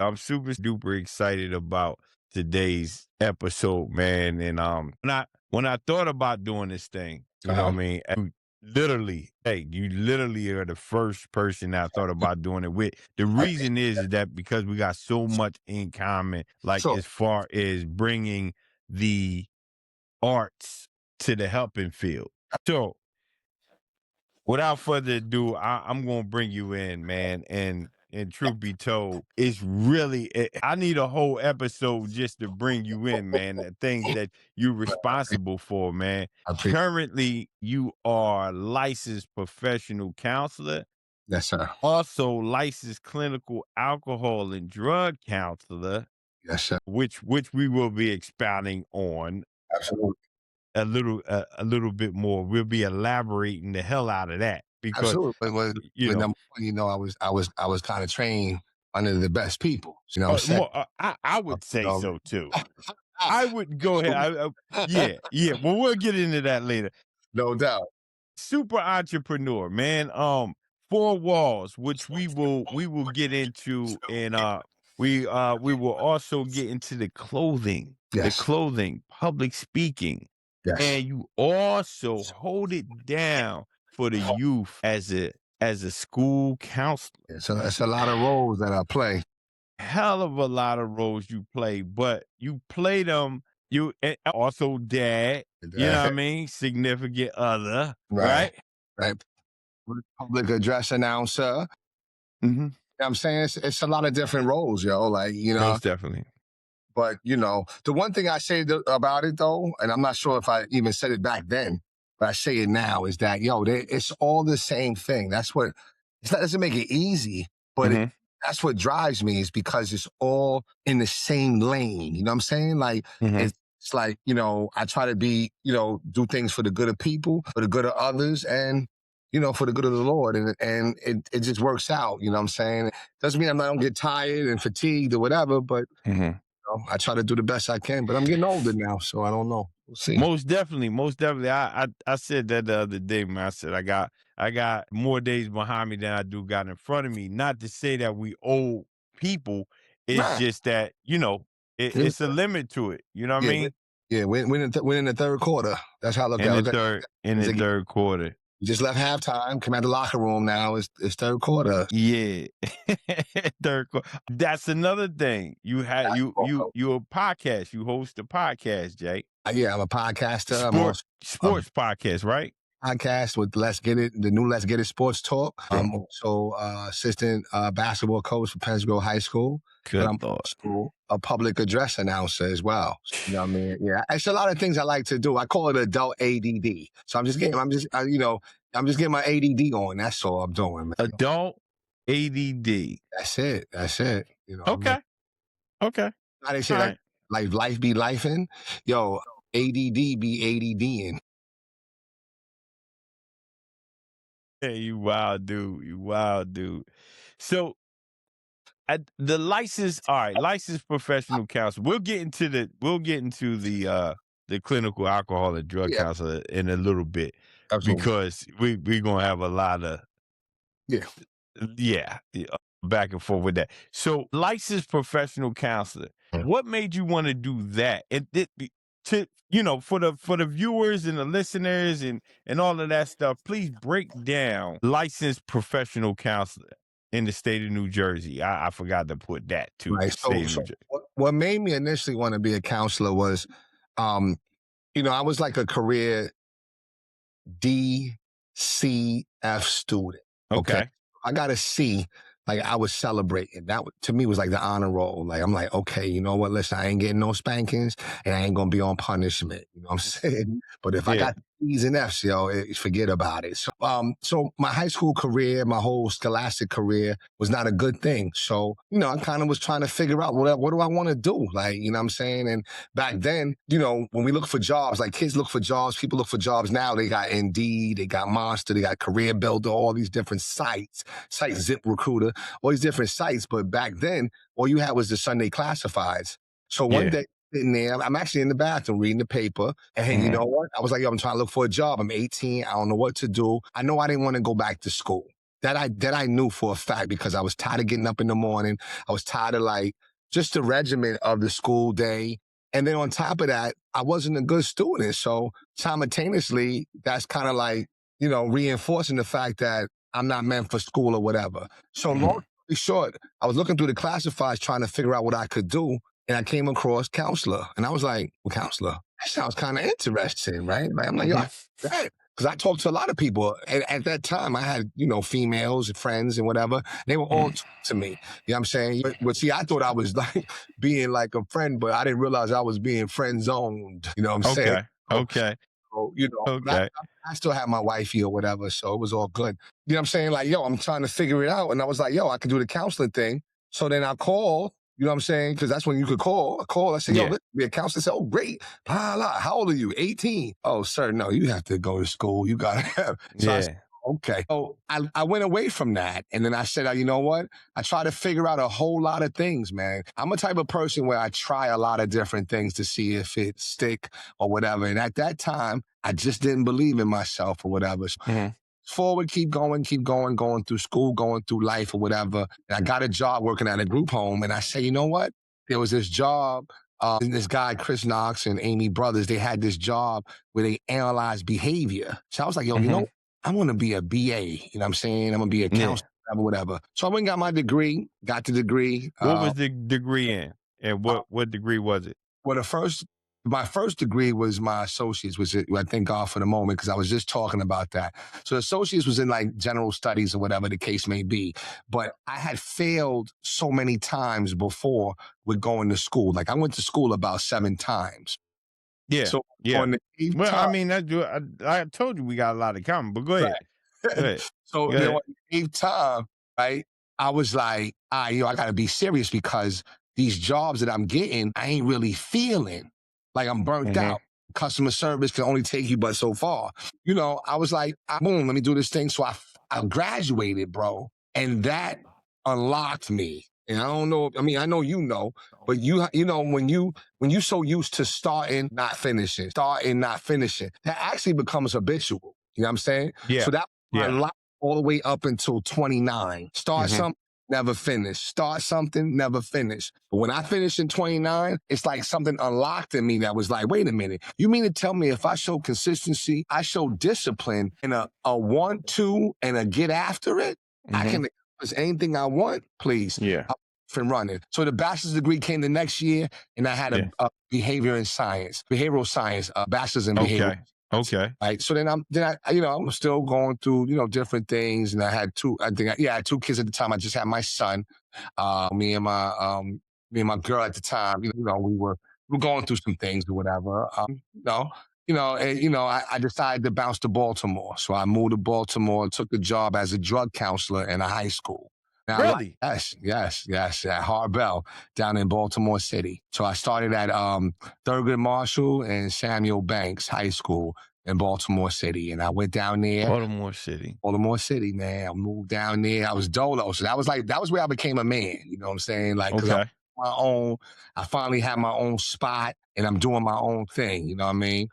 I'm super duper excited about today's episode, man. And when I thought about doing this thing, you know what I Uh-huh. mean? You literally are the first person I thought about doing it with. The I reason is that because we got so much in common, like so as far as bringing the arts to the helping field. So without further ado, I'm gonna bring you in, man. And truth be told, it's really I need a whole episode just to bring you in, man. The things that you're responsible for, man. I appreciate. Currently, you are licensed professional counselor, Yes, sir. also licensed clinical alcohol and drug counselor, Yes, sir. which we will be expounding on Absolutely. a little bit more. We'll be elaborating the hell out of that because Absolutely. you But know, number one, I was kind of trained under the best people. You know what I'm saying? I would say So, so too. I would go ahead. Yeah, yeah. Well, we'll get into that later. no doubt. Super entrepreneur, man. Four walls, which we will get into, and we will also get into the Yes. clothing, public speaking, Yes. and you also hold it down for the youth as a school counselor. It's a lot of roles that I play. Hell of a lot of roles you play, but you play them. You and also dad, you know what I mean, significant other, Right. right? Right. Public address announcer. Hmm. You know what I'm saying? It's a lot of different roles, yo. Like, Most definitely. but the one thing I say about it though, and I'm not sure if I even said it back then, but I say it now, is that it's all the same thing. That doesn't make it easy, but Hmm. that's what drives me is because it's all in the same lane. You know what I'm saying? Like Hmm. it's like I try to be do things for the good of people, for the good of others, and for the good of the Lord, and it just works out. You know what I'm saying? Doesn't mean I don't get tired and fatigued or whatever, but Hmm. I try to do the best I can, but I'm getting older now, so I don't know. We'll see. Most definitely, most definitely. I said that the other day, man. I said I got more days behind me than I do got in front of me. Not to say that we old people. It's Nah, just that it's- it's a limit to it. You know what I yeah, mean? we're in the third quarter. That's how I look In at it. the Look at third in it's the like third quarter. you just left halftime. Come out the locker room now. It's third quarter. Yeah. That's another thing. You had you're a podcast. You host a podcast, Jay. Yeah, I'm a podcaster. I'm Sport also a sports podcast, right? podcast with the new Let's Get It Sports Talk. Yeah. I'm also assistant basketball coach for Pennsville High School, but I'm Good Lord. also a public address announcer as well. You know what I mean? Yeah, it's a lot of things I like to do. I call it adult ADD. So I'm just getting my ADD on. That's all I'm doing, man. Adult ADD. That's it. That's it. Okay. Okay. How they say All right. like life be lifing. Yo, ADD be ADDing. Hey, you wild dude. You wild dude. So the license, all right, licensed professional counselor. We'll get into the clinical alcohol and drug Yeah, counselor in a little bit absolutely. because we're gonna have a lot of Yeah. yeah, back and forth with that. So licensed professional counselor, what made you want to do that? To for the viewers and the listeners and all of that stuff, please break down licensed professional counselor in the state of New Jersey. I forgot to put that too. Right. So, State of New Jersey. what made me initially want to be a counselor was, um, I was like a career DCF student. Okay. Okay. I got a C. Like I was celebrating. To me was like the honor roll. Like I'm like, okay, you know what? Listen, I ain't getting no spankings and I ain't gonna be on punishment. You know what I'm saying? But if I Yeah. got C's and F's, forget about it. So my high school career, my whole scholastic career was not a good thing. So, I kind of was trying to figure out what do I want to do? Like, you know what I'm saying? And back then, when we look for jobs, like kids look for jobs, people look for jobs now. They got Indeed, they got Monster, they got Career Builder, all these different sites, Zip Recruiter, all these different sites. But back then, all you had was the Sunday classifieds. So one Yeah. day, sitting there, I'm actually in the bathroom reading the paper. And hey, you Mhm. know what? I was like, yo, I'm trying to look for a job. I'm 18. I don't know what to do. I know I didn't want to go back to school. that I knew for a fact because I was tired of getting up in the morning. I was tired of like just the regimen of the school day. And then on top of that, I wasn't a good student. So simultaneously, that's kind of like, reinforcing the fact that I'm not meant for school or whatever. So long story short, I was looking through the classifieds trying to figure out what I could do. And I came across counselor. And I was like, well, counselor, that sounds kind of interesting, right? Like, I'm like, yo, that. Because I talked to a lot of people. And at that time, I had, females and friends and whatever. They were all to me. You know what I'm saying? But see, I thought I was like being like a friend, but I didn't realize I was being friend zoned. You know what I'm saying? Okay. So, Okay. I still had my wifey or whatever, so it was all good. You know what I'm saying? Like, yo, I'm trying to figure it out. And I was like, yo, I can do the counseling thing. So then I called, you know what I'm saying? Because that's when you could call. I called, I said, yo, Yeah. let's be a counselor. I said, oh, great. Blah, blah. How old are you? 18. Oh, sir, no, you have to go to school. You got to have. So I said, okay. So I went away from that. And then I said, you know what? I try to figure out a whole lot of things, man. I'm a type of person where I try a lot of different things to see if it stick or whatever. And at that time, I just didn't believe in myself or whatever. So forward, keep going, going through school, going through life or whatever. And I got a job working at a group home. And I say, you know what? There was this job. This guy, Chris Knox and Amy Brothers, they had this job where they analyze behavior. So I was like, yo, you know, I want to be a BA. You know what I'm saying? I'm going to be a counselor, whatever. So I went and got my degree, got the degree. What was the degree in? And what degree was it? Well, my first degree was my associates, which I thank God for the moment because I was just talking about that. So associates was in like general studies or whatever the case may be. But I had failed so many times before with going to school. Like I went to school about 7 times. Yeah. So yeah. on the 8th Well, time, I mean, I told you we got a lot in common, but go ahead. Go ahead. So Go ahead. on the 8th time, right, I was like, I got to be serious because these jobs that I'm getting, I ain't really feeling. Like I'm burnt out. Customer service can only take you but so far. I was like, boom, let me do this thing. So I graduated, bro. And that unlocked me. And I don't know, I mean, I know but when you so used to starting, not finishing, that actually becomes habitual. You know what I'm saying? Yeah. So that unlocked all the way up until 29. Start something, never finish. Start something, never finish. But when I finished in 29, it's like something unlocked in me that was like, wait a minute. You mean to tell me if I show consistency, I show discipline and a 1-2 and a get after it, I can accomplish anything I want, please. Yeah. And running. So the bachelor's degree came the next year, and I had a behavioral science, bachelor's in behavioral. Okay. Right. So then I'm still going through, different things. And I had I had 2 kids at the time. I just had my son. Me and my girl at the time, we were going through some things or whatever. I decided to bounce to Baltimore. So I moved to Baltimore and took a job as a drug counselor in a high school. Really? Yes, at Harbell down in Baltimore City. So I started at Thurgood Marshall and Samuel Banks High School in Baltimore City. And I went down there. Baltimore City, man. I moved down there. I was dolo. So that was where I became a man. You know what I'm saying? Like, because I finally had my own spot and I'm doing my own thing. You know what I mean?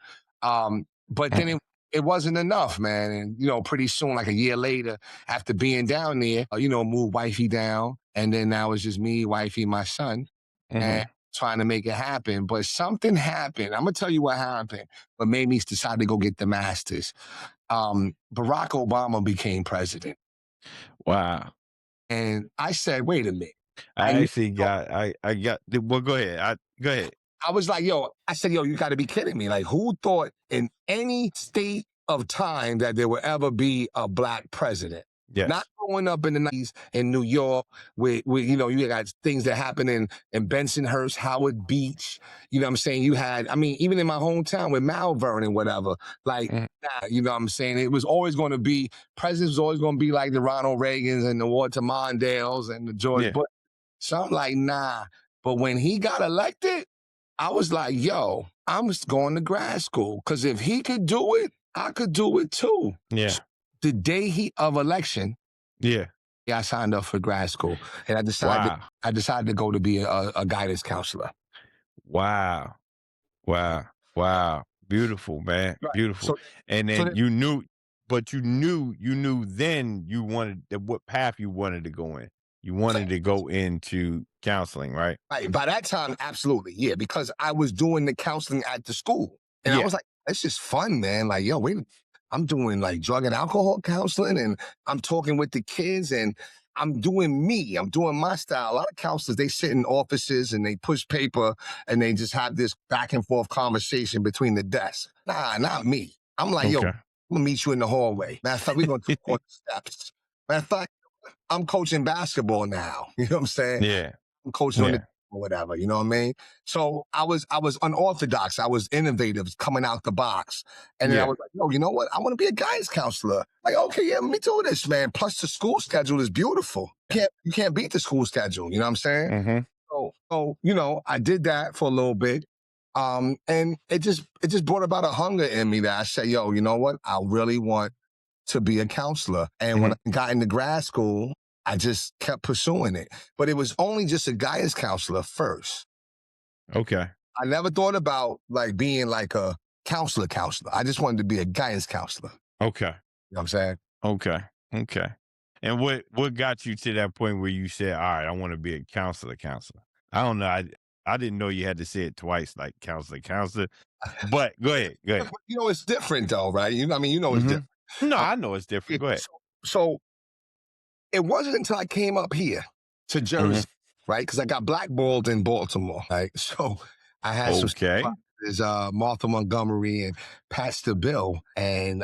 But then it wasn't enough, man. And, pretty soon, like a year later, after being down there, moved wifey down. And then now it's just me, wifey, my son, and trying to make it happen. But something happened. I'm going to tell you what happened, but made me decide to go get the master's. Barack Obama became president. Wow. And I said, wait a minute. Well, go ahead. Go ahead. I was like, you got to be kidding me. Like, who thought in any state of time that there would ever be a Black president? Yes. Not growing up in the 90s in New York where you got things that happen in Bensonhurst, Howard Beach. You know what I'm saying? You had, even in my hometown with Malvern and whatever, like, you know what I'm saying? It was always going to be, presidents was always going to be like the Ronald Reagans and the Walter Mondales and the George Bush. So I'm like, nah. But when he got elected, I was like, yo, I'm just going to grad school. Because if he could do it, I could do it too. Yeah. So the day of election, I signed up for grad school. And I decided to go to be a guidance counselor. Wow. Beautiful, man. Right. Beautiful. So, and then you knew but you knew then you wanted what path you wanted to go in. You wanted to go into counseling, right? Right. By that time, absolutely. Yeah. Because I was doing the counseling at the school. And I Yeah. was like, it's just fun, man. Like, yo, wait, I'm doing like drug and alcohol counseling and I'm talking with the kids and I'm doing me. I'm doing my style. A lot of counselors, they sit in offices and they push paper and they just have this back and forth conversation between the desks. Nah, not me. I'm like, yo, Okay. I'm gonna meet you in the hallway. Matter of fact, we're gonna talk on the steps. Matter of fact, I'm coaching basketball now. You know what I'm saying? Yeah. I'm coaching on the Yeah. or whatever, you know what I mean? So I was unorthodox. I was innovative, coming out the box. And then I Yeah. was like, yo, you know what? I want to be a guidance counselor. Like, okay, yeah, let me do this, man. Plus the school schedule is beautiful. You can't beat the school schedule, you know what I'm saying? Mm-hmm. So, I did that for a little bit. And it just brought about a hunger in me that I said, yo, you know what? I really want to be a counselor. And when I got into grad school, I just kept pursuing it. But it was only just a guidance counselor first. Okay. I never thought about like being like a counselor. I just wanted to be a guidance counselor. Okay. You know what I'm saying? Okay. Okay. And what got you to that point where you said, all right, I want to be a counselor? I don't know. I didn't know you had to say it twice, like counselor. But go ahead. Go ahead. It's different though, right? It's different. No, I know it's different. Go ahead. So it wasn't until I came up here to Jersey, right? Because I got blackballed in Baltimore, right? So I had some Okay. there's Martha Montgomery and Pastor Bill, and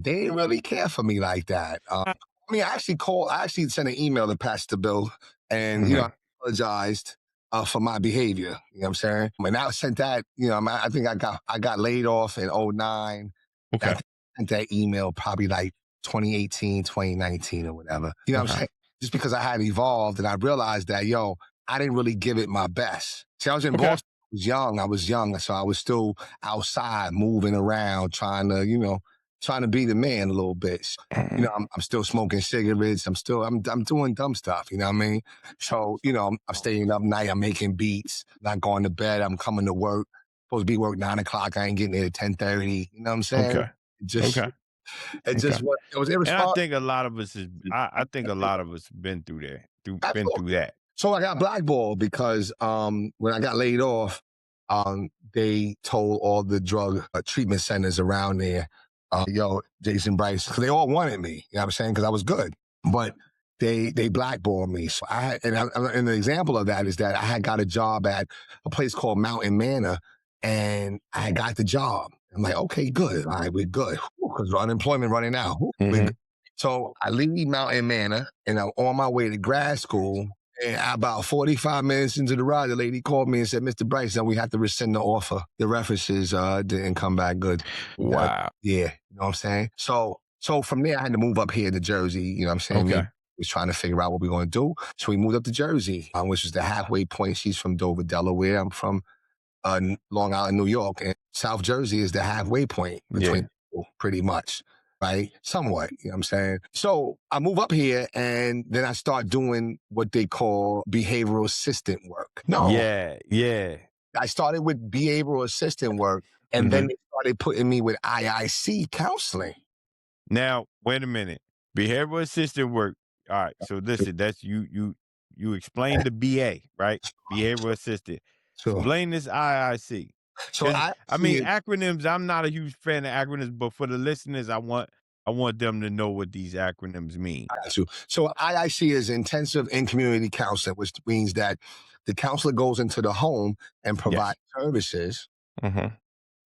they didn't really care for me like that. I actually sent an email to Pastor Bill, and I apologized for my behavior. You know what I'm saying? And I sent that. I think I got laid off in 2009. Okay. I sent that email probably like 2018, 2019 or whatever. You know what I'm saying? Just because I had evolved and I realized that, I didn't really give it my best. See, I was in Boston. I was young, so I was still outside moving around, trying to be the man a little bit. I'm still smoking cigarettes. I'm doing dumb stuff. You know what I mean? So, I'm staying up night. I'm making beats, not going to bed. I'm coming to work. Supposed to be work 9:00. I ain't getting there at 10:30. You know what I'm saying? Okay. It was irresponsible. And I think a lot of us I think a lot of us been through that. Been through that. So I got blackballed because when I got laid off, they told all the drug treatment centers around there, Jason Brice, because they all wanted me. You know what I'm saying? Because I was good, but they blackballed me. So and an example of that is that I had got a job at a place called Mountain Manor, and I got the job. I'm like, okay, good. All right, we're good because unemployment running out. So I leave Mountain Manor, and I'm on my way to grad school. And about 45 minutes into the ride, the lady called me and said, Mr. Brice, now we have to rescind the offer. The references didn't come back good. Wow. Yeah, you know what I'm saying? So from there, I had to move up here to Jersey. You know what I'm saying? Okay. We was trying to figure out what we are going to do. So we moved up to Jersey, which is the halfway point. She's from Dover, Delaware. I'm from Long Island, New York. And South Jersey is the halfway point between people, pretty much. Right? Somewhat, you know what I'm saying? So I move up here and then I start doing what they call behavioral assistant work. No. Yeah. I started with behavioral assistant work and then they started putting me with IIC counseling. Now, wait a minute. Behavioral assistant work. All right. So listen, that's you explained the BA, right? Behavioral assistant. Sure. Explain this IIC. So I mean, acronyms, I'm not a huge fan of acronyms, but for the listeners, I want them to know what these acronyms mean. I got you. So IIC is intensive in community counseling, which means that the counselor goes into the home and provides services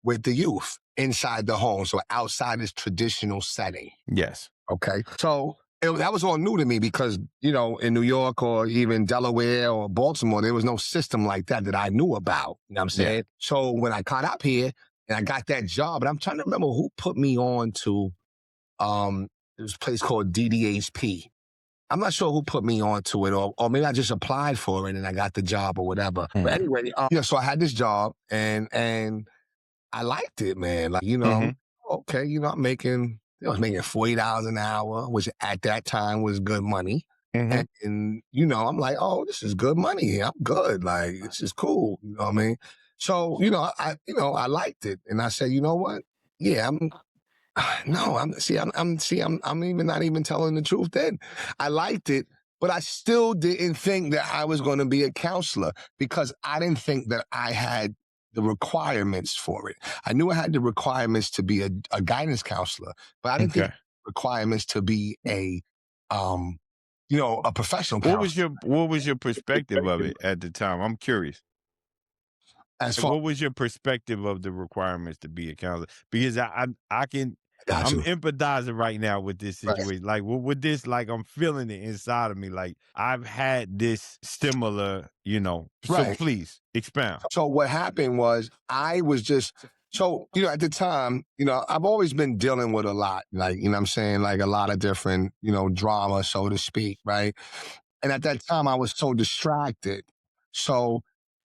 with the youth inside the home. So outside this traditional setting. Yes. Okay. So that was all new to me because, in New York or even Delaware or Baltimore, there was no system like that I knew about. You know what I'm saying? Yeah. So when I got up here and I got that job, and I'm trying to remember who put me on to there's a place called DDHP. I'm not sure who put me on to it, or maybe I just applied for it and I got the job or whatever. But anyway, so I had this job and I liked it, man. Like, okay, I'm making $40 an hour, which at that time was good money. And I'm like, oh, this is good money. I'm good. Like, this is cool. You know what I mean? So, I liked it. And I said, you know what? Yeah, No, I'm even not even telling the truth then. I liked it, but I still didn't think that I was going to be a counselor because I didn't think that I had the requirements for it. I knew I had the requirements to be a guidance counselor, but I didn't think Okay. requirements to be um, a professional counselor. What was your perspective of it at the time? I'm curious. As Like, far what was your perspective of the requirements to be a counselor? Because got I'm you. empathizing right now with this Right. situation. Like with this, like I'm feeling it inside of me. Like I've had this similar, So Right. please expound. So what happened was I was just at the time, I've always been dealing with a lot, like, what I'm saying, like a lot of different, drama, so to speak, right? And at that time I was so distracted. So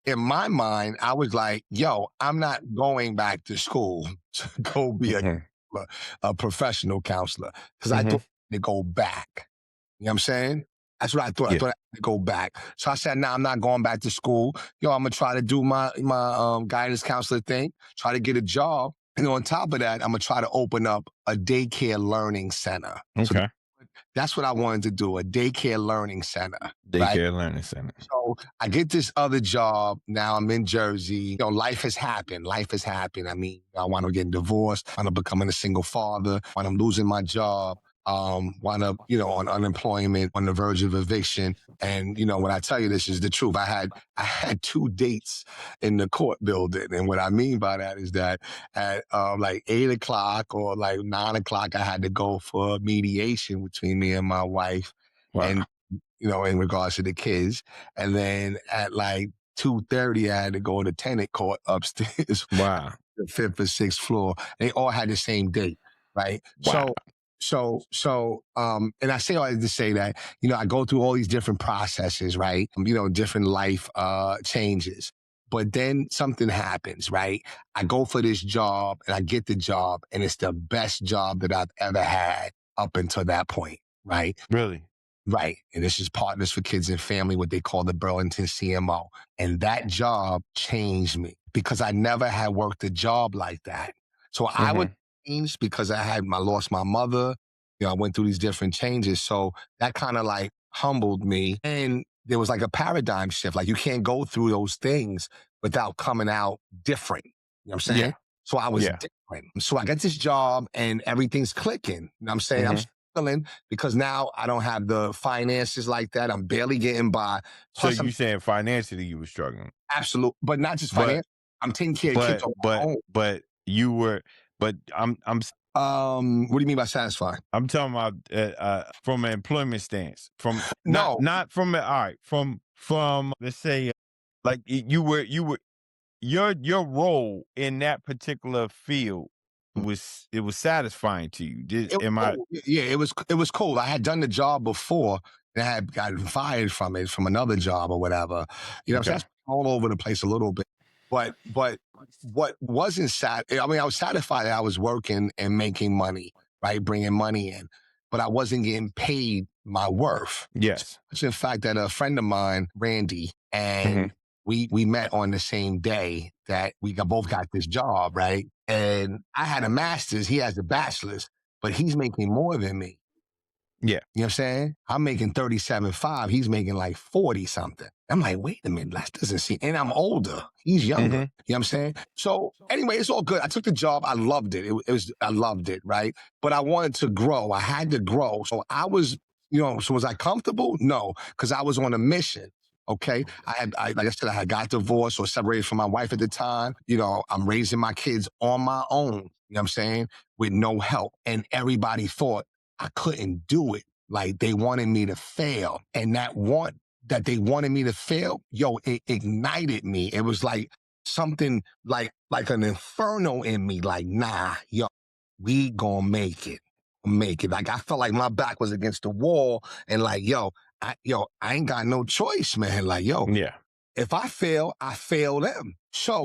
in my mind, I was like, yo, I'm not going back to school to go be Hmm. a professional counselor because I Hmm. thought to go back. You know what I'm saying? That's what I thought. I Yeah. thought I had to go back. So I said, nah, I'm not going back to school. Yo, I'm gonna try to do my guidance counselor thing, try to get a job. And on top of that, I'm gonna try to open up a daycare learning center. So Okay. that's what I wanted to do, a daycare learning center, right? Daycare learning center. So I get this other job. Now I'm in Jersey. Life has happened. Life has happened. I mean, I wound up getting divorced, wound up becoming a single father, wound up losing my job, wound up, on unemployment, on the verge of eviction. And, when I tell you this is the truth, I had 2 dates in the court building. And what I mean by that is that at like 8 o'clock or like 9 o'clock, I had to go for mediation between me and my wife. Wow. And in regards to the kids. And then at like 2:30, I had to go to tenant court upstairs, Wow. the 5th or 6th floor. They all had the same date, right? Wow. And I say all that to say that, I go through all these different processes, right? Different life changes. But then something happens, right? I go for this job and I get the job, and it's the best job that I've ever had up until that point, right? Really? Right. And this is Partners for Kids and Family, what they call the Burlington CMO. And that job changed me because I never had worked a job like that. So I was Hmm. changed because I lost my mother. I went through these different changes. So that kind of like humbled me. And there was like a paradigm shift. Like you can't go through those things without coming out different. You know what I'm saying? Yeah. So I was Yeah. different. So I got this job and everything's clicking. You know what I'm saying? I'm Hmm. struggling because now I don't have the finances like that. I'm barely getting by. So Plus, I'm you saying financially you were struggling, absolute, but not just but financial. I'm taking care of kids but on my but own. but you were, but What do you mean by satisfied? I'm talking about from an employment stance, from No, not from all right, from let's say like you were your role in that particular field was satisfying to you. it was Am I? cool. Yeah, it was cool. I had done the job before and I had gotten fired from it from another job or whatever. So Okay. that's all over the place a little bit. But what wasn't sad? I mean, I was satisfied that I was working and making money, right, bringing money in, but I wasn't getting paid my worth. Yes. It's in fact that a friend of mine, Randy, Hmm. and we met on the same day that both got this job, right? And I had a master's, he has a bachelor's, but he's making more than me. Yeah. You know what I'm saying? I'm making 37.5. He's making like 40 something. I'm like, wait a minute, that doesn't seem, and I'm older. He's younger. Hmm. You know what I'm saying? So anyway, it's all good. I took the job. I loved it. I loved it, right? But I wanted to grow. I had to grow. So I was, so was I comfortable? No, because I was on a mission. Okay. Like I said, I had got divorced or separated from my wife at the time. I'm raising my kids on my own. You know what I'm saying? With no help. And everybody thought I couldn't do it. Like they wanted me to fail. And that they wanted me to fail, yo, it ignited me. It was like something like an inferno in me. Like, nah, yo, we gonna make it. Make it. Like I felt like my back was against the wall and like, I ain't got no choice, man. Like, Yeah. if I fail, I fail them.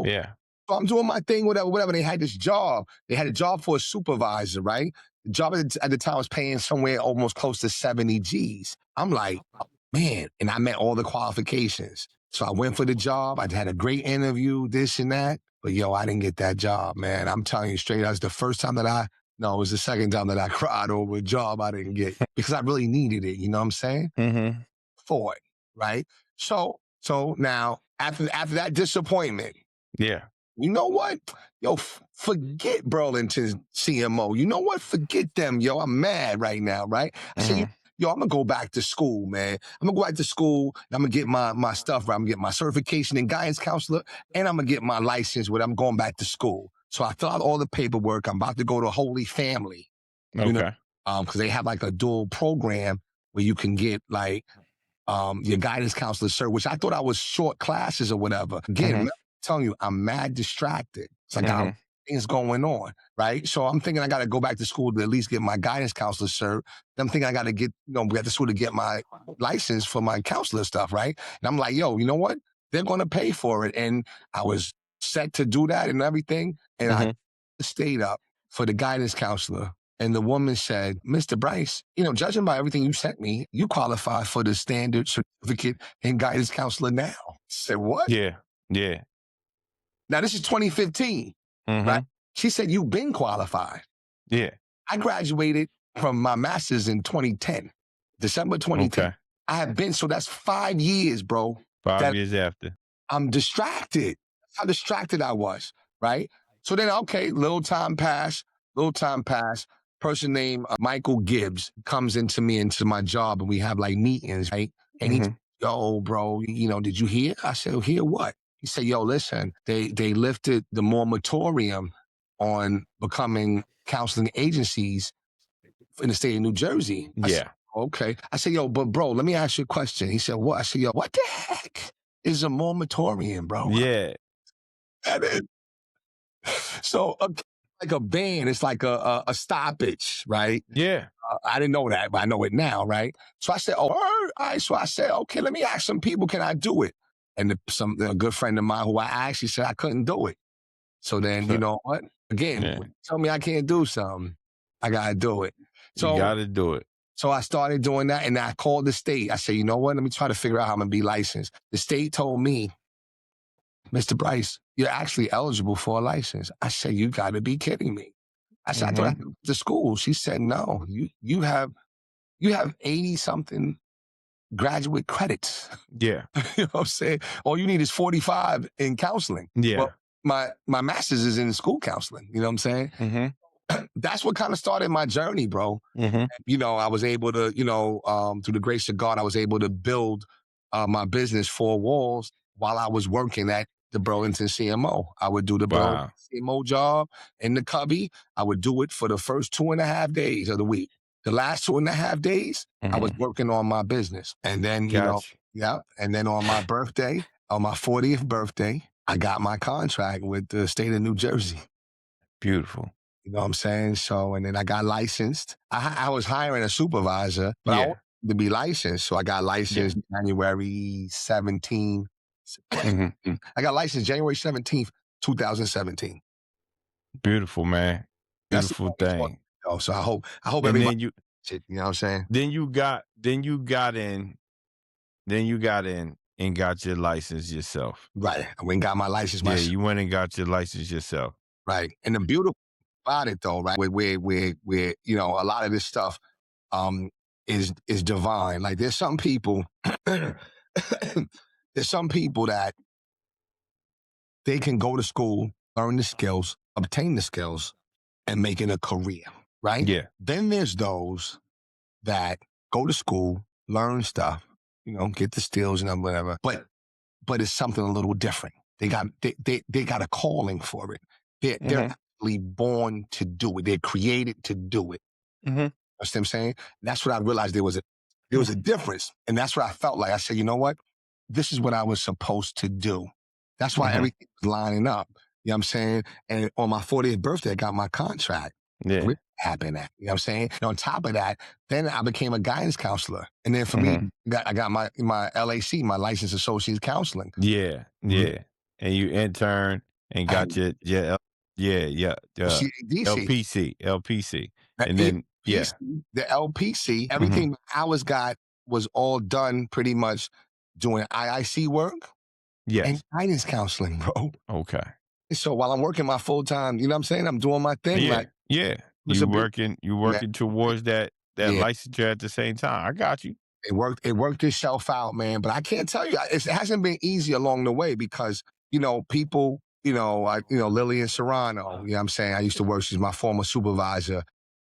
Yeah. So I'm doing my thing, whatever. They had this job. They had a job for a supervisor, right? The job at the time was paying somewhere almost close to 70 G's. I'm like, oh, man. And I met all the qualifications. So I went for the job. I had a great interview, this and that. But I didn't get that job, man. I'm telling you straight, that was the first time that I No, it was the second time that I cried over a job I didn't get because I really needed it. You know what I'm saying? Mm-hmm. For it, right? So now after that disappointment, Yeah. you know what? Yo, forget Burlington CMO. You know what? Forget them, yo. I'm mad right now, right? I said, Mm-hmm. yo, I'm gonna go back to school, man. I'm gonna go back to school. And I'm gonna get my stuff right. I'm gonna get my certification in guidance counselor, and I'm gonna get my license when I'm going back to school. So I fill out all the paperwork. I'm about to go to Holy Family, you know, Okay. because they have like a dual program where you can get like your guidance counselor, sir, which I thought I was short classes or whatever. Again, Mm-hmm. I'm telling you, I'm mad distracted. It's like I Mm-hmm. got things going on, right? So I'm thinking I got to go back to school to at least get my guidance counselor, sir. Then I'm thinking I got to get, back to school to get my license for my counselor stuff, right? And I'm like, yo, you know what? They're going to pay for it. And I was set to do that and everything. And I stayed up for the guidance counselor. And the woman said, Mr. Brice, judging by everything you sent me, you qualify for the standard certificate in guidance counselor now. I said, what? Yeah. Yeah. Now, this is 2015, Mm-hmm. right? She said, you've been qualified. Yeah. I graduated from my master's in 2010, December 2010. Okay. I have been, so that's 5 years, bro. 5 years after. I'm distracted. That's how distracted I was, right? So then, okay, little time passed. Person named Michael Gibbs comes into my job, and we have like meetings, right? And he, yo, bro, did you hear? I said, hear what? He said, yo, listen, they lifted the moratorium on becoming counseling agencies in the state of New Jersey. I said, okay. I said, yo, but bro, let me ask you a question. He said, what? I said, yo, what the heck is a moratorium, bro? Yeah. So like a ban, it's like a stoppage, right? Yeah. I didn't know that, but I know it now, right? So I said, oh, all right. So I said, okay, let me ask some people, can I do it? And a good friend of mine who I actually said I couldn't do it. So then, you know what? Again, when you tell me I can't do something, I got to do it. So you got to do it. So I started doing that, and I called the state. I said, you know what? Let me try to figure out how I'm going to be licensed. The state told me, Mr. Brice, you're actually eligible for a license. I said, you got to be kidding me. I said, I thought I had to school. She said, no, you have 80 something graduate credits. Yeah. You know what I'm saying? All you need is 45 in counseling. Yeah. Well, my master's is in school counseling. You know what I'm saying? Mm-hmm. That's what kind of started my journey, bro. Mm-hmm. I was able to, through the grace of God, I was able to build my business 4 walls while I was working at the Burlington CMO. I would do the Burlington CMO job in the cubby. I would do it for the first 2.5 days of the week. The last 2.5 days, I was working on my business. And then, and then on my birthday, on my 40th birthday, I got my contract with the state of New Jersey. Beautiful. You know what I'm saying? So, and then I got licensed. I was hiring a supervisor, but I wanted to be licensed. So I got licensed January 17th. I got licensed January 17th, 2017. Beautiful, man. Beautiful thing. So I hope and everybody, then you know what I'm saying? Then you got in and got your license yourself. Right. I went and got my license Yeah, myself. you went and got your license yourself. Right. And the beautiful about it though, right? Where a lot of this stuff is divine. Like there's some people that they can go to school, learn the skills, obtain the skills, and make it a career, right? Yeah. Then there's those that go to school, learn stuff, get the skills and whatever, but it's something a little different. They got a calling for it. They're actually born to do it. They're created to do it. You know what I'm saying? That's what I realized there was a difference. And that's what I felt like. I said, you know what? This is what I was supposed to do. That's why everything was lining up. You know what I'm saying? And on my 40th birthday, I got my contract. Yeah. What happened at? You know what I'm saying? And on top of that, then I became a guidance counselor. And then for me, I got my LAC, my licensed associate counseling. Yeah. Yeah. And you interned and got your LPC. And then the LPC, everything I got was all done pretty much doing IIC work and guidance counseling, bro. Okay. So while I'm working my full time, you know what I'm saying? I'm doing my thing. Yeah. was a big You man. working towards that Yeah. licensure at the same time. I got you. It worked itself out, man. But I can't tell you, it hasn't been easy along the way because, people, Lillian Serrano, you know what I'm saying? I used to work, she's my former supervisor.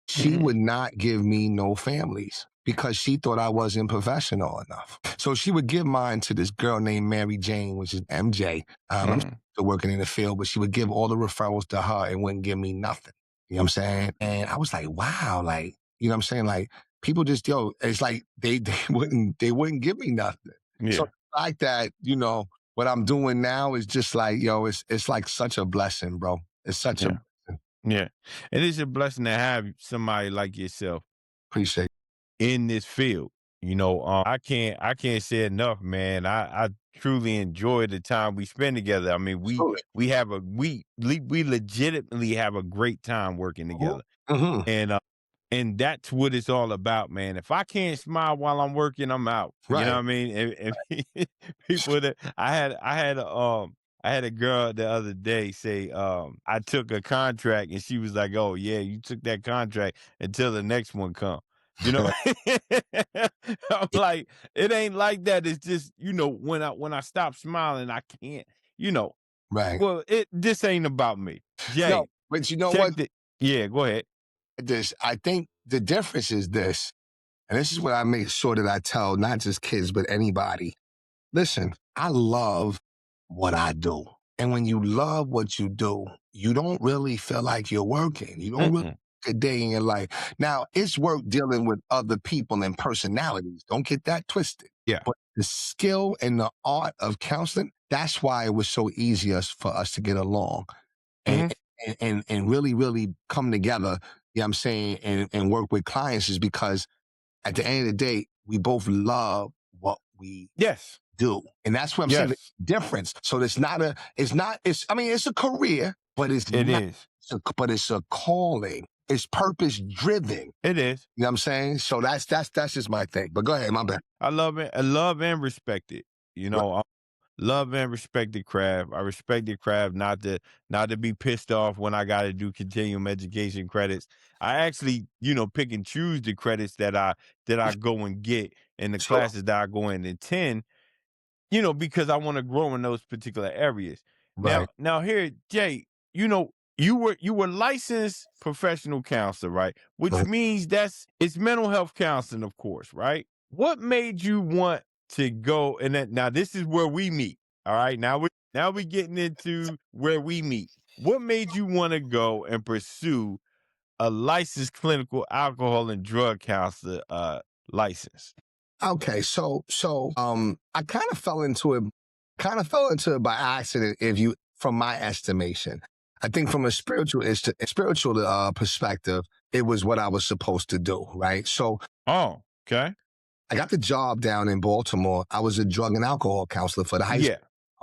She Mhm. would not give me no families because she thought I wasn't professional enough. So she would give mine to this girl named Mary Jane, which is MJ. I'm Mhm. still working in the field, but she would give all the referrals to her and wouldn't give me nothing. You know what I'm saying? And I was like, wow, like, you know what I'm saying? Like, people just, it's like they wouldn't give me nothing. So Yeah. the fact that, what I'm doing now is just like, it's like such a blessing, bro. It's such a Yeah. blessing. Yeah. It is a blessing to have somebody like yourself Appreciate in this field. I can't say enough, man. I truly enjoy the time we spend together. I mean, we it. we have a we legitimately have a great time working together. Mm-hmm. And that's what it's all about, man. If I can't smile while I'm working, I'm out. You know what Right. I mean? People that I had a girl the other day say, I took a contract and she was like, "Oh yeah, you took that contract until the next one come." You know? I'm like, it ain't like that. It's just, when I stop smiling, I can't, you know, Right. well, this ain't about me. No, Jay, but you know check what? the yeah, go ahead. I think the difference is this, and this is what I make sure that I tell not just kids, but anybody. Listen, I love what I do. And when you love what you do, you don't really feel like you're working. You don't really Mm-mm. take a day in your life. Now, it's work dealing with other people and personalities. Don't get that twisted. Yeah. But the skill and the art of counseling, that's why it was so easy for us to get along and, Mhm. and really, really come together, you know what I'm saying, and work with clients is because at the end of the day, we both love what we Yes. do. And that's what I'm saying, the Yes. difference. So it's a career, but it's It not, is. but it's a calling. It's purpose driven. It is. You know what I'm saying? So that's just my thing. But go ahead, my bad. I love it. I love and respect it. You Right. know, I love and respect the craft. I respect the craft not to be pissed off when I got to do continuum education credits. I actually, pick and choose the credits that I go and get and the Sure. classes that I go and attend, because I want to grow in those particular areas. Right. Now here, Jay, you were licensed professional counselor, right? Which Right. means it's mental health counseling, of course, right? What made you want to go and that now this is where we meet. All right. Now we getting into where we meet. What made you want to go and pursue a licensed clinical alcohol and drug counselor license? Okay, I kind of fell into it by accident, if you from my estimation. I think from a spiritual perspective, it was what I was supposed to do, right? So Oh, okay. I got the job down in Baltimore. I was a drug and alcohol counselor for the high school.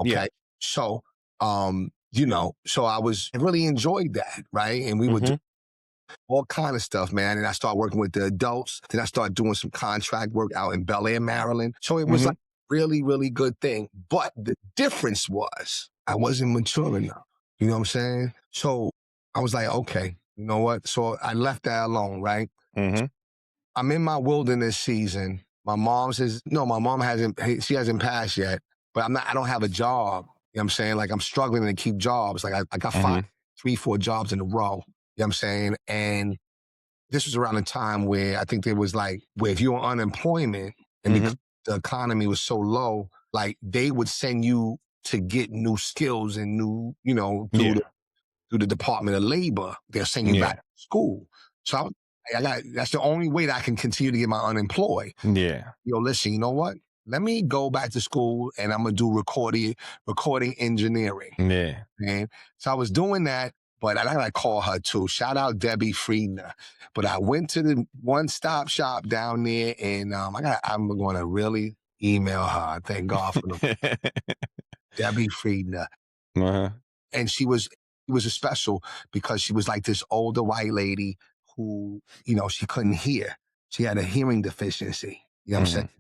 Yeah. Yeah. Okay. So I really enjoyed that, right? And we would do Mhm. all kind of stuff, man. And I started working with the adults. Then I started doing some contract work out in Bel Air, Maryland. So it was like Mhm. really, really good thing. But the difference was I wasn't mature enough. You know what I'm saying? So I was like, okay, you know what? So I left that alone, right? Mhm. I'm in my wilderness season. My mom says, no, my mom she hasn't passed yet, but I don't have a job. You know what I'm saying? Like I'm struggling to keep jobs. Like I got Mhm. 4 jobs in a row. You know what I'm saying? And this was around a time where I think there was like, where if you were on unemployment and because Mhm. the economy was so low, like they would send you to get new skills and new, Yeah. through the Department of Labor, they'll send you back Yeah. to school. So that's the only way that I can continue to get my unemployed. Yeah. Listen, you know what? Let me go back to school and I'm gonna do recording engineering. Yeah. Man. So I was doing that, but I gotta call her too. Shout out Debbie Friedner. But I went to the one-stop shop down there and I'm gonna really email her. Thank God for the Debbie Friedner. Uh-huh. And she was a special because she was like this older white lady who, she couldn't hear. She had a hearing deficiency, you know what I'm saying? Mhm.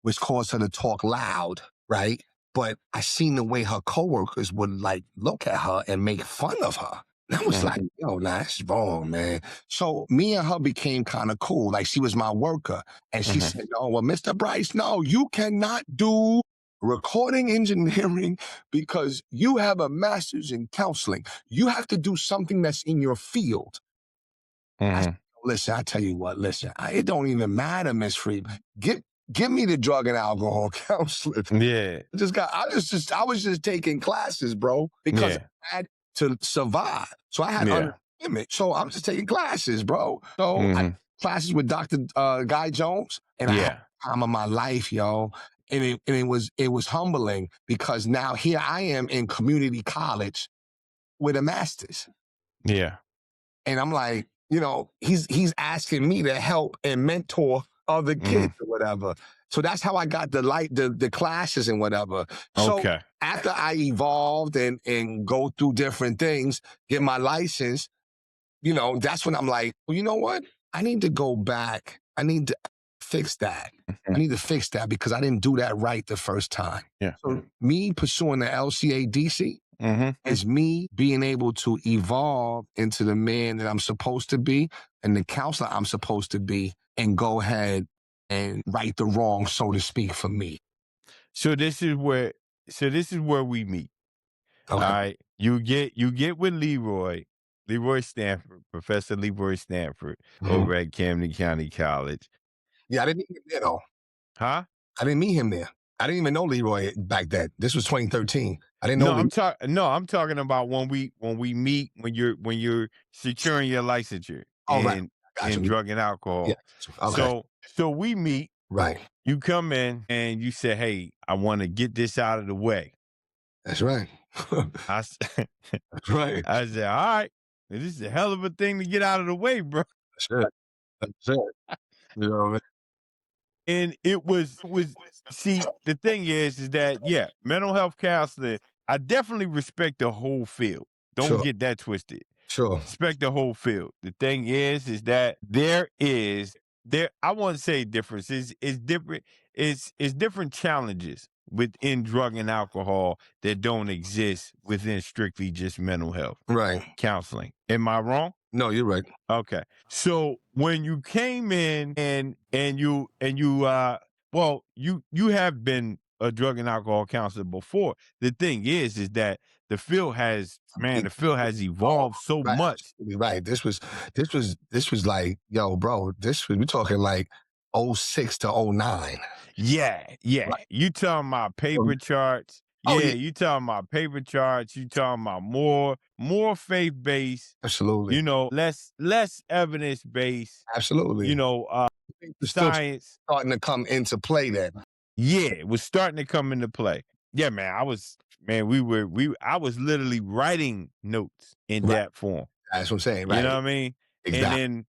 Which caused her to talk loud, right? But I seen the way her coworkers would like look at her and make fun of her. And I was like, yo, nah, that's wrong, man. So me and her became kind of cool. Like she was my worker. And she said, oh, well, Mr. Brice, no, you cannot do recording engineering because you have a master's in counseling. You have to do something that's in your field. I said, listen, I tell you what, listen, it don't even matter, Miss Friedman. Give me the drug and alcohol counseling. Yeah. I was just taking classes, bro, because I had to survive. So I had unemployment. So I'm just taking classes, bro. So I had classes with Dr. Guy Jones, and I had the time of my life, yo. And it was humbling because now here I am in community college with a master's. Yeah. And I'm like, you know, he's asking me to help and mentor other kids or whatever. So that's how I got the classes and whatever. So after I evolved and go through different things, get my license, you know, that's when I'm like, well, you know what? I need to go back. I need to fix that. I need to fix that because I didn't do that right the first time. Yeah. So me pursuing the LCADC, is me being able to evolve into the man that I'm supposed to be and the counselor I'm supposed to be and go ahead and right the wrong, so to speak, for me. So this is where we meet. Okay. All right. You get with Leroy Stanford, Professor Leroy Stanford over at Camden County College. Yeah, I didn't meet him there though. Huh? I didn't meet him there. I didn't even know Leroy back then. This was 2013. I didn't know. I'm talking about when we meet when you're securing your licensure in drug and alcohol. Yeah. Okay. So we meet. Right. You come in and you say, "Hey, I want to get this out of the way." That's right. That's right. I said, "All right, this is a hell of a thing to get out of the way, bro." That's it. That's it. You know what I mean? And it was see, the thing is that mental health counseling, I definitely respect the whole field. Don't get that twisted. Sure. Respect the whole field. The thing is that there I won't say difference. Is different, it's different challenges within drug and alcohol that don't exist within strictly just mental health counseling. Am I wrong? No, you're right. Okay. So when you came in and you well, you have been a drug and alcohol counselor before. The thing is that the field has evolved so much. Right. This was like, yo, bro, we're talking like 06 to 09. Yeah. Right. You talking about paper charts. You talking about paper charts. You talking about more faith-based. Absolutely. You know, less evidence-based. Absolutely. You know, science starting to come into play then. Yeah, it was starting to come into play. Yeah, man, I was literally writing notes in that form. That's what I'm saying, right? You know what I mean? Exactly. And then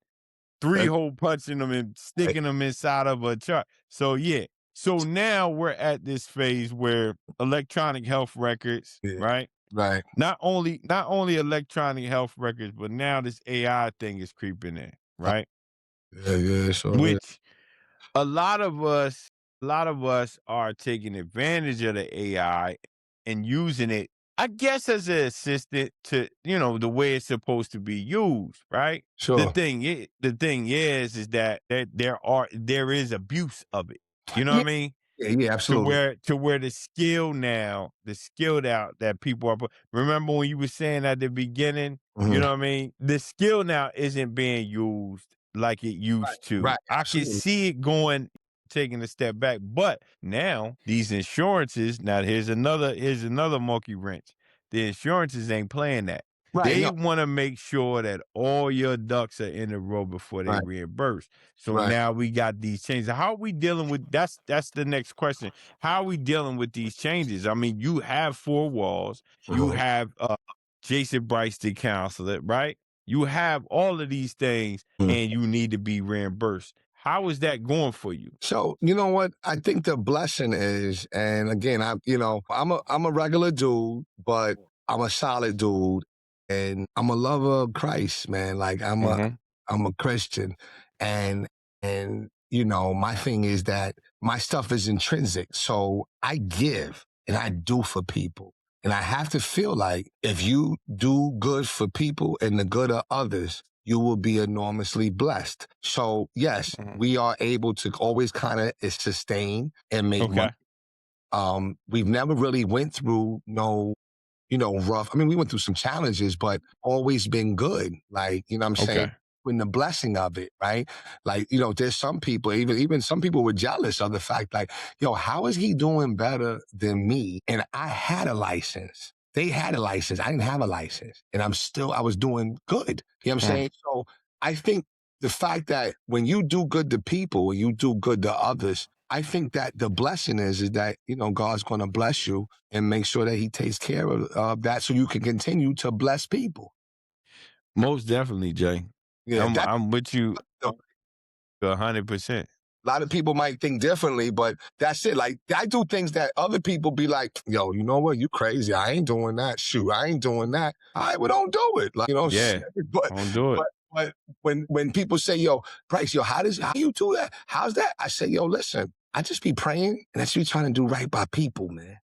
3-hole punching them and sticking them inside of a chart. So so now we're at this phase where electronic health records, right? Right. Not only electronic health records, but now this AI thing is creeping in, right? Yeah, sure. Which a lot of us are taking advantage of the AI and using it, I guess, as an assistant to, the way it's supposed to be used, right? Sure. The thing is that there is abuse of it. You know what I mean? Yeah, absolutely. To where the skilled out that people are. Remember when you were saying at the beginning, you know what I mean? The skill now isn't being used like it used to. Right. I can see it taking a step back, but now these insurances. Now here's another monkey wrench. The insurances ain't playing that. Right. They want to make sure that all your ducks are in a row before they reimburse. So now we got these changes. How are we dealing with that's the next question. How are we dealing with these changes? I mean, you have 4 walls, you have Jason Brice the counselor, right? You have all of these things and you need to be reimbursed. How is that going for you? So, you know what? I think the blessing is, and again, I'm a regular dude, but I'm a solid dude. And I'm a lover of Christ, man. Like I'm a Christian. And my thing is that my stuff is intrinsic. So I give and I do for people. And I have to feel like if you do good for people and the good of others, you will be enormously blessed. So yes, we are able to always kind of sustain and make money. We've never really went through rough. I mean, we went through some challenges, but always been good. Like, you know what I'm saying? When the blessing of it, right? Like, there's some people, even some people were jealous of the fact, like, yo, how is he doing better than me? And I had a license. They had a license. I didn't have a license. And I was doing good. You know what I'm saying? So I think the fact that when you do good to people, when you do good to others, I think that the blessing is that, God's going to bless you and make sure that he takes care of that so you can continue to bless people. Most definitely, Jay. Yeah, I'm with you 100%. A lot of people might think differently, but that's it. Like, I do things that other people be like, yo, you know what? You crazy. I ain't doing that. Shoot, I ain't doing that. All right, well, don't do it. Like, Yeah, but, don't do it. but when people say, yo, Brice, yo, how you do that? How's that? I say, yo, listen, I just be praying and I just be trying to do right by people, man.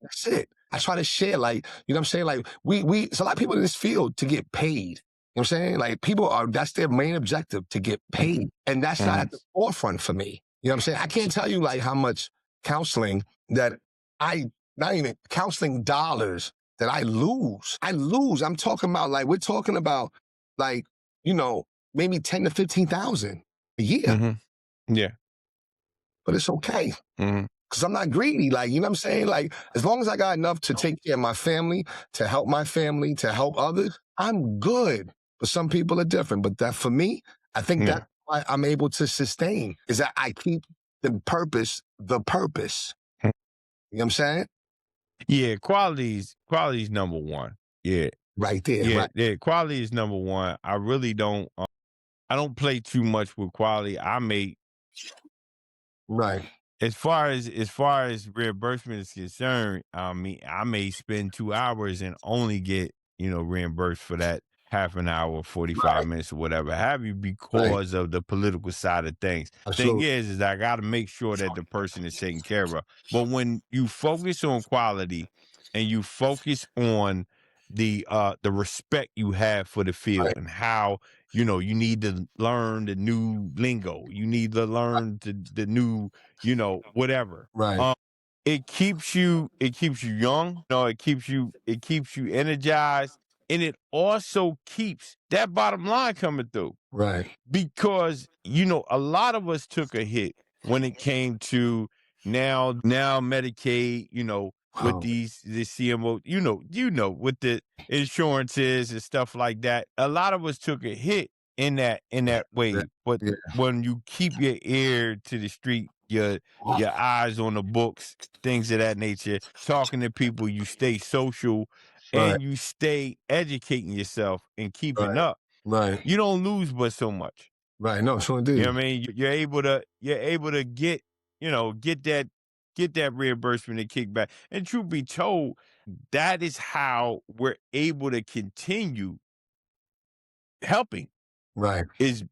That's it. I try to share, like, you know what I'm saying? Like, it's a lot of people in this field to get paid. You know what I'm saying? Like, that's their main objective, to get paid. And that's not at the forefront for me. You know what I'm saying? I can't tell you, like, how much counseling that not even counseling dollars that I lose. I'm talking about, like, we're talking about, like, maybe 10 to 15,000 a year. Yeah. But it's okay. Because I'm not greedy. Like, you know what I'm saying? Like, as long as I got enough to take care of my family, to help my family, to help others, I'm good. But some people are different. But that, for me, I think that's why I'm able to sustain, is that I keep the purpose. You know what I'm saying? Yeah, quality's number one. Yeah. Right there. Yeah, Right. yeah, quality is number one. I really don't I don't play too much with quality. Right. As far as reimbursement is concerned, I mean, I may spend 2 hours and only get, reimbursed for that half an hour, 45 minutes or whatever have you, because of the political side of things. Thing Absolutely. is I got to make sure that the person is taken care of. But when you focus on quality and you focus on the respect you have for the field and how, you need to learn the new lingo, you need to learn the new, whatever. Right. It keeps you young, it keeps you energized, and it also keeps that bottom line coming through. Right. Because, a lot of us took a hit when it came to now Medicaid, with the CMO, with the insurances and stuff like that. A lot of us took a hit in that way. But when you keep your ear to the street, your eyes on the books, things of that nature, talking to people, you stay social and you stay educating yourself and keeping up. Right. You don't lose but so much. Right. No, sure indeed. You know what I mean? You're able to get, get that reimbursement and kickback. And truth be told, that is how we're able to continue helping. Right. Is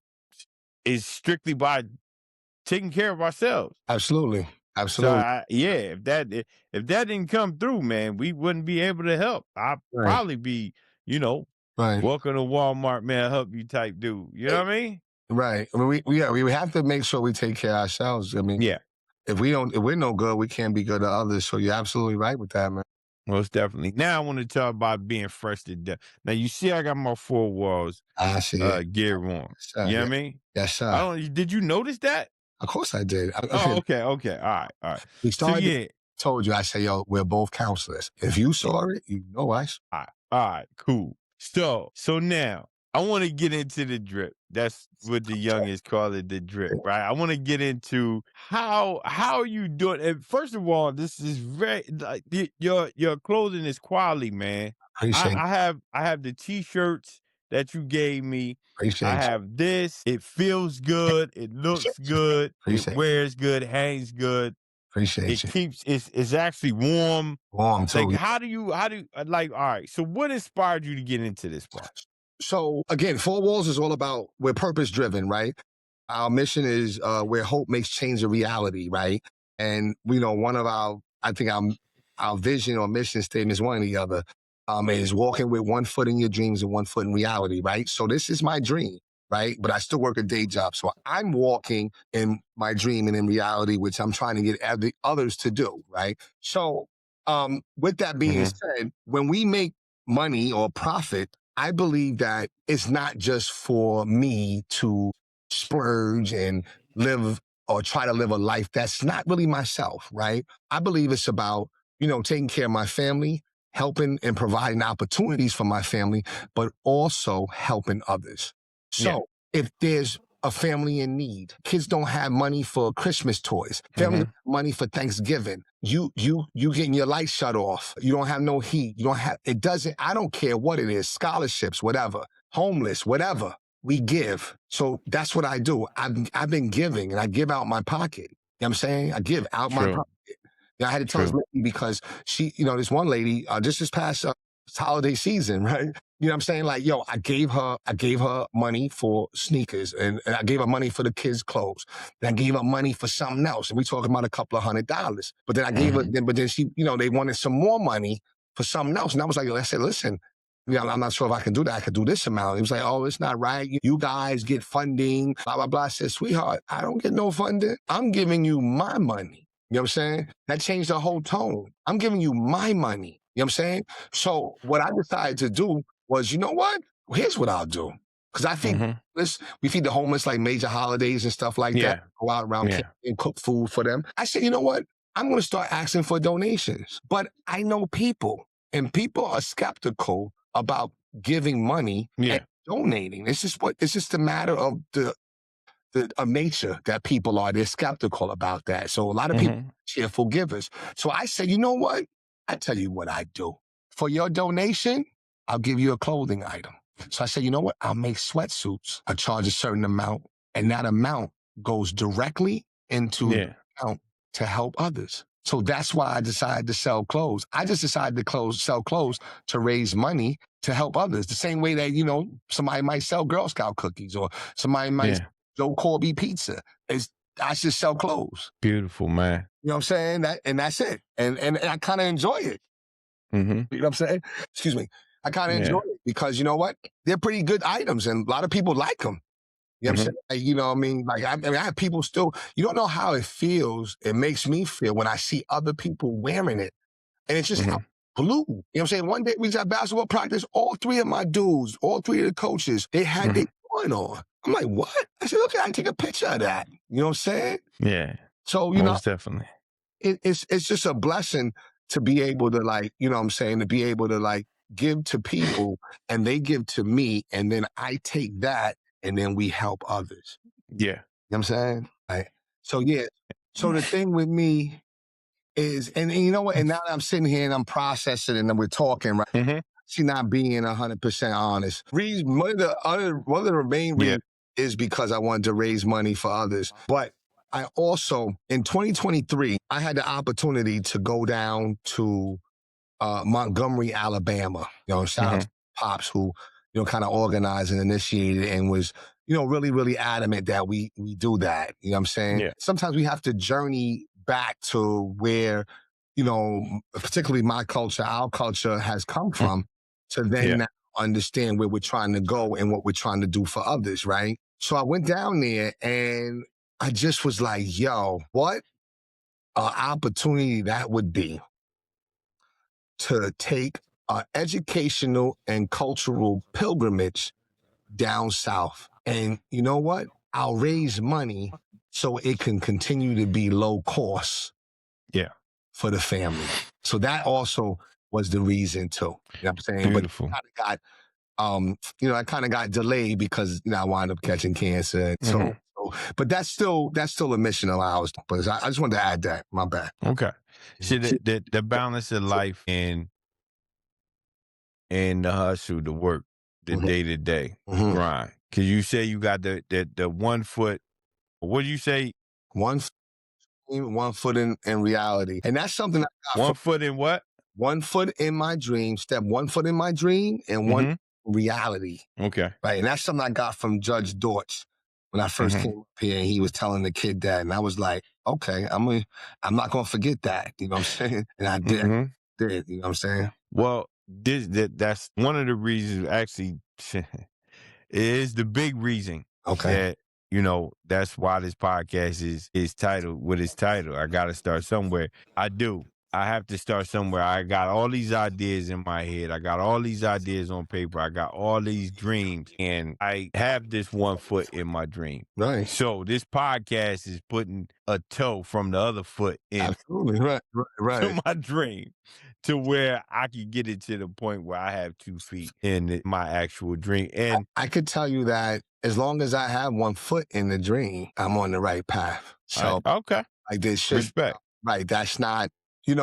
strictly by taking care of ourselves. Absolutely. So if that didn't come through, man, we wouldn't be able to help. I'd probably be, welcome to Walmart, man, help you type dude. You know what I mean? Right. I mean, we have to make sure we take care of ourselves. I mean, if we're no good, we can't be good to others. So you're absolutely right with that, man. Most definitely. Now I want to talk about being fresh to death. Now you see, I got my 4 walls gear on. You know what I mean? Yes, sir. Did you notice that? Of course I did. Okay. All right. We started. So, yeah. Told you, I say, yo, we're both counselors. If you saw it, you know us. All right, cool. So now I want to get into the drip. That's what the youngest call it, the drip, right? I want to get into how are you doing? And first of all, this is very like your clothing is quality, man. I have the t-shirts that you gave me. Appreciate I have this. It feels good. It looks good. It wears good. Hangs good. Appreciate it keeps it's actually warm. Warm too. Like how do you like? All right. So what inspired you to get into this part? So again, 4 Walls is all about, we're purpose driven, right? Our mission is, where hope makes change a reality, right? And one of our, I think our our vision or mission statement is one or the other. Is walking with one foot in your dreams and one foot in reality, right? So this is my dream, right? But I still work a day job. So I'm walking in my dream and in reality, which I'm trying to get others to do, right? So with that being said, when we make money or profit, I believe that it's not just for me to splurge and live or try to live a life that's not really myself, right? I believe it's about, taking care of my family, helping and providing opportunities for my family, but also helping others. So if there's a family in need, kids don't have money for Christmas toys, family don't have money for Thanksgiving, you getting your lights shut off, you don't have no heat, I don't care what it is, scholarships, whatever, homeless, whatever. We give. So that's what I do. I've been giving, and I give out my pocket. You know what I'm saying? I give out my pocket. I had to tell this lady because she, this one lady, just this past holiday season, right? You know what I'm saying? Like, yo, I gave her money for sneakers, and I gave her money for the kids' clothes. Then I gave her money for something else, and we talking about a couple of $100. But then I gave her, but then she, they wanted some more money for something else, and I was like, I said, listen. I'm not sure if I can do that. I could do this amount. He was like, oh, it's not right. You guys get funding, blah, blah, blah. I said, sweetheart, I don't get no funding. I'm giving you my money. You know what I'm saying? That changed the whole tone. I'm giving you my money. You know what I'm saying? So what I decided to do was, you know what? Here's what I'll do. Because I think we feed the homeless like major holidays and stuff like that. Go out around and cook food for them. I said, you know what? I'm going to start asking for donations. But I know people, and people are skeptical about giving money and donating. It's just a matter of the of nature that people are. They're skeptical about that. So a lot of people are cheerful givers. So I said, you know what? I tell you what I do. For your donation, I'll give you a clothing item. So I said, you know what? I'll make sweatsuits. I charge a certain amount, and that amount goes directly into the account to help others. So that's why I decided to sell clothes. I just decided to sell clothes to raise money to help others. The same way that, somebody might sell Girl Scout cookies, or somebody might sell Joe Corby pizza. I just sell clothes. Beautiful, man. You know what I'm saying? That's it. And I kind of enjoy it. You know what I'm saying? Excuse me. I kind of enjoy it because you know what? They're pretty good items, and a lot of people like them. You know what I'm saying? Like, you know what I mean? Like, I have people still, you don't know how it feels. It makes me feel when I see other people wearing it. And it's just blue. You know what I'm saying? One day we was at basketball practice, all three of my dudes, all three of the coaches, they had their joint on. I'm like, what? I said, okay, I can take a picture of that. You know what I'm saying? Yeah. So, most definitely. It's just a blessing to be able to, like, you know what I'm saying, to be able to, like, give to people and they give to me, and then I take that and then we help others. Yeah. You know what I'm saying? Right. So, so the thing with me is, and you know what, and now that I'm sitting here and I'm processing and then we're talking, right? She's not being 100% honest. One of the main reasons is because I wanted to raise money for others. But I also, in 2023, I had the opportunity to go down to Montgomery, Alabama. Shout out to Pops, who, kind of organized and initiated and was, really, really adamant that we do that. You know what I'm saying? Yeah. Sometimes we have to journey back to where, particularly my culture, our culture has come from, to then now understand where we're trying to go and what we're trying to do for others, right? So I went down there and I just was like, yo, what an opportunity that would be to take an educational and cultural pilgrimage down south. And you know what? I'll raise money so it can continue to be low cost for the family. So that also was the reason too. You know what I'm saying? Beautiful. But I kind of got delayed because I wound up catching cancer. So but that's still a mission of ours. But I just wanted to add that. My bad. Okay. See, the balance of life and the hustle, the work, the day-to-day grind. Because you say you got the 1 foot, what do you say? One foot in reality. And that's something I got 1 foot in what? 1 foot in my dream, step 1 foot in my dream, and one reality. Okay. Right. And that's something I got from Judge Dortch when I first came up here, and he was telling the kid that, and I was like, okay, I'm not gonna forget that. You know what I'm saying? And I did. You know what I'm saying? Well, that's one of the reasons. Actually, it is the big reason Okay. that that's why this podcast is titled what it's titled. I got to start somewhere. I do. I have to start somewhere. I got all these ideas in my head. I got all these ideas on paper. I got all these dreams, and I have this one foot in my dream. Right. So this podcast is putting a toe from the other foot in Absolutely. Right. to my dream, to where I can get it to the point where I have 2 feet in my actual dream. And I could tell you that as long as I have one foot in the dream, I'm on the right path. So okay, like this should respect. right. That's not, and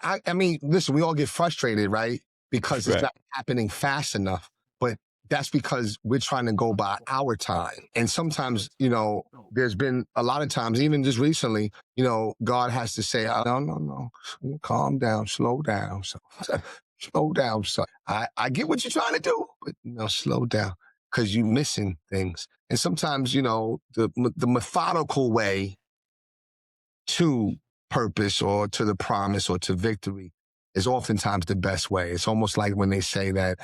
I mean, listen, we all get frustrated, right? Because it's not happening fast enough. But that's because we're trying to go by our time. And sometimes, there's been a lot of times, even just recently, God has to say, no, calm down, slow down. So slow down. So I get what you're trying to do, but slow down because you're missing things. And sometimes, the methodical way to purpose or to the promise or to victory is oftentimes the best way. It's almost like when they say that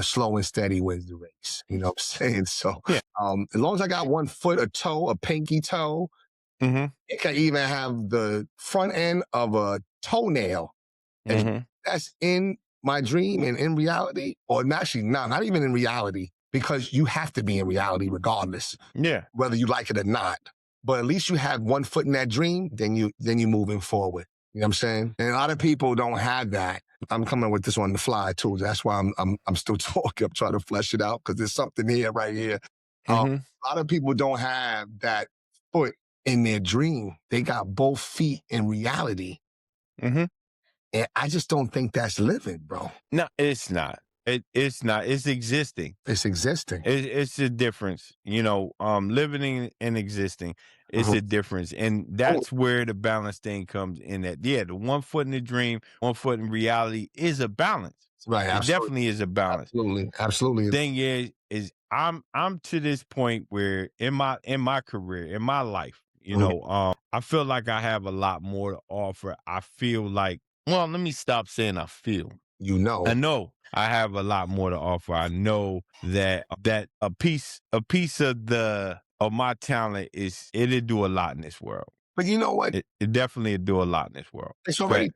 slow and steady wins the race. You know what I'm saying? So as long as I got one foot, a toe, a pinky toe, it can even have the front end of a toenail. If that's in my dream and in reality, or actually not even in reality, because you have to be in reality regardless. Yeah. Whether you like it or not. But at least you have one foot in that dream, then you moving forward. You know what I'm saying? And a lot of people don't have that. I'm coming with this on the fly too. That's why I'm still talking. I'm trying to flesh it out because there's something here right here. A lot of people don't have that foot in their dream. They got both feet in reality. And I just don't think that's living, bro. No, it's not. It's not. It's existing. It's existing. It's a difference. Living and existing is a difference. And that's where the balance thing comes in. That, the 1 foot in the dream, 1 foot in reality is a balance. Right. It definitely is a balance. Absolutely. Thing is I'm to this point where in my career, in my life, I feel like I have a lot more to offer. I feel like, well, let me stop saying I feel. I know I have a lot more to offer. I know that a piece of my talent it'll do a lot in this world. But you know what? It definitely do a lot in this world. It's already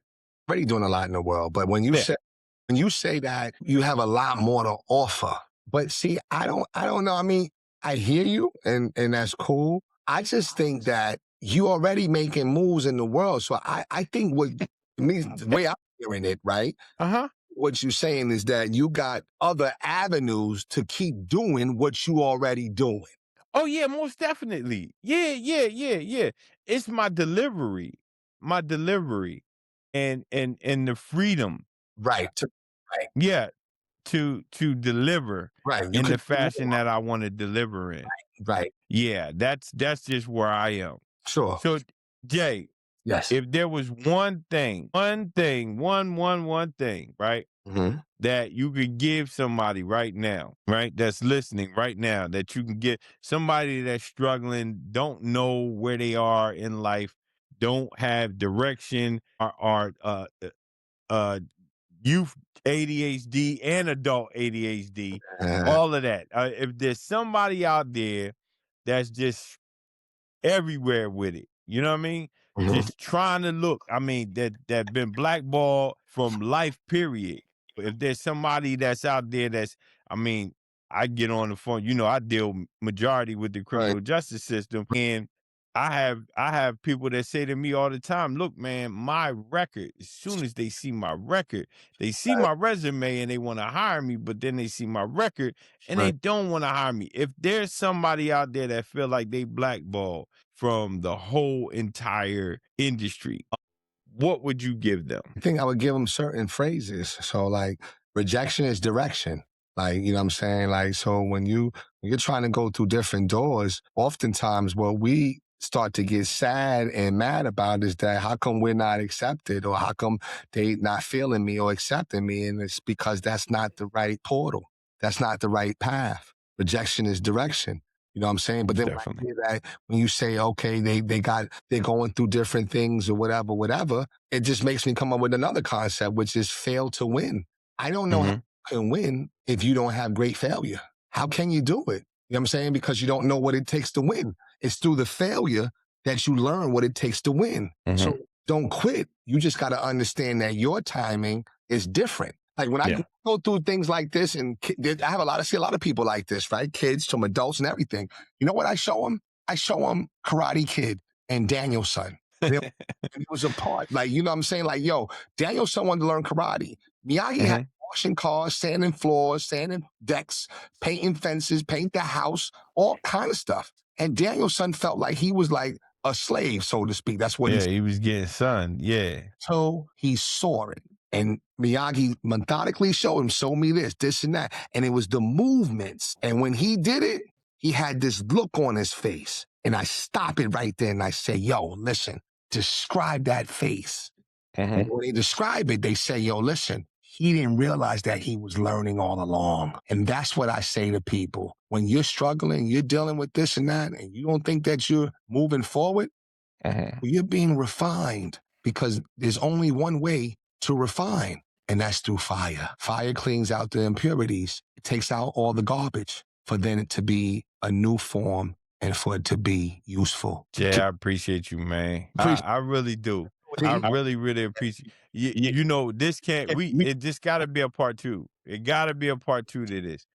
doing a lot in the world. But when you say that you have a lot more to offer, but see, I don't know. I mean, I hear you, and that's cool. I just think that you already making moves in the world. So I think the way I'm hearing it, right? What you're saying is that you got other avenues to keep doing what you already doing. Oh yeah, most definitely. Yeah. It's my delivery, and the freedom. Right. Yeah, to deliver in the fashion that I want to deliver in. Right. Yeah, that's just where I am. Sure. So, Jay, yes, if there was one thing, right, that you could give somebody right now, right, that's listening right now, that you can get somebody that's struggling, don't know where they are in life, don't have direction, or youth ADHD and adult ADHD, all of that. If there's somebody out there that's just everywhere with it, you know what I mean? Just trying to look. I mean, that been blackballed from life, period. If there's somebody that's out there I get on the phone, I deal majority with the criminal justice system, and I have people that say to me all the time, look, man, my record, as soon as they see my record, they see my resume and they want to hire me, but then they see my record and they don't want to hire me. If there's somebody out there that feel like they blackballed from the whole entire industry, what would you give them? I think I would give them certain phrases. So like rejection is direction. Like, you know what I'm saying? Like, so when you're trying to go through different doors, oftentimes what we start to get sad and mad about is that how come we're not accepted, or how come they not feeling me or accepting me? And it's because that's not the right portal. That's not the right path. Rejection is direction. You know what I'm saying? But then when I Definitely. hear that, when you say, okay, they're going through different things or whatever, it just makes me come up with another concept, which is fail to win. I don't know how you can win if you don't have great failure. How can you do it? You know what I'm saying? Because you don't know what it takes to win. It's through the failure that you learn what it takes to win. So don't quit. You just got to understand that your timing is different. Like when I go through things like this, and I see a lot of people like this, right? Kids, some adults, and everything. You know what I show them? I show them Karate Kid and Daniel's son. It was a part, like, you know what I'm saying? Like, yo, Daniel's son wanted to learn karate. Miyagi had washing cars, sanding floors, sanding decks, painting fences, paint the house, all kind of stuff. And Daniel's son felt like he was like a slave, so to speak. That's what he was getting sun. Yeah. So he saw it. And Miyagi methodically showed him, show me this and that. And it was the movements. And when he did it, he had this look on his face. And I stop it right there and I say, yo, listen, describe that face. And when they describe it, they say, yo, listen, he didn't realize that he was learning all along. And that's what I say to people. When you're struggling, you're dealing with this and that, and you don't think that you're moving forward, you're being refined, because there's only one way to refine, and that's through fire. Fire cleans out the impurities. It takes out all the garbage for then it to be a new form and for it to be useful. Jay, I appreciate you, man. I really do. I really, really appreciate you. You know, this can't, it just got to be a part two. It got to be a part two to this.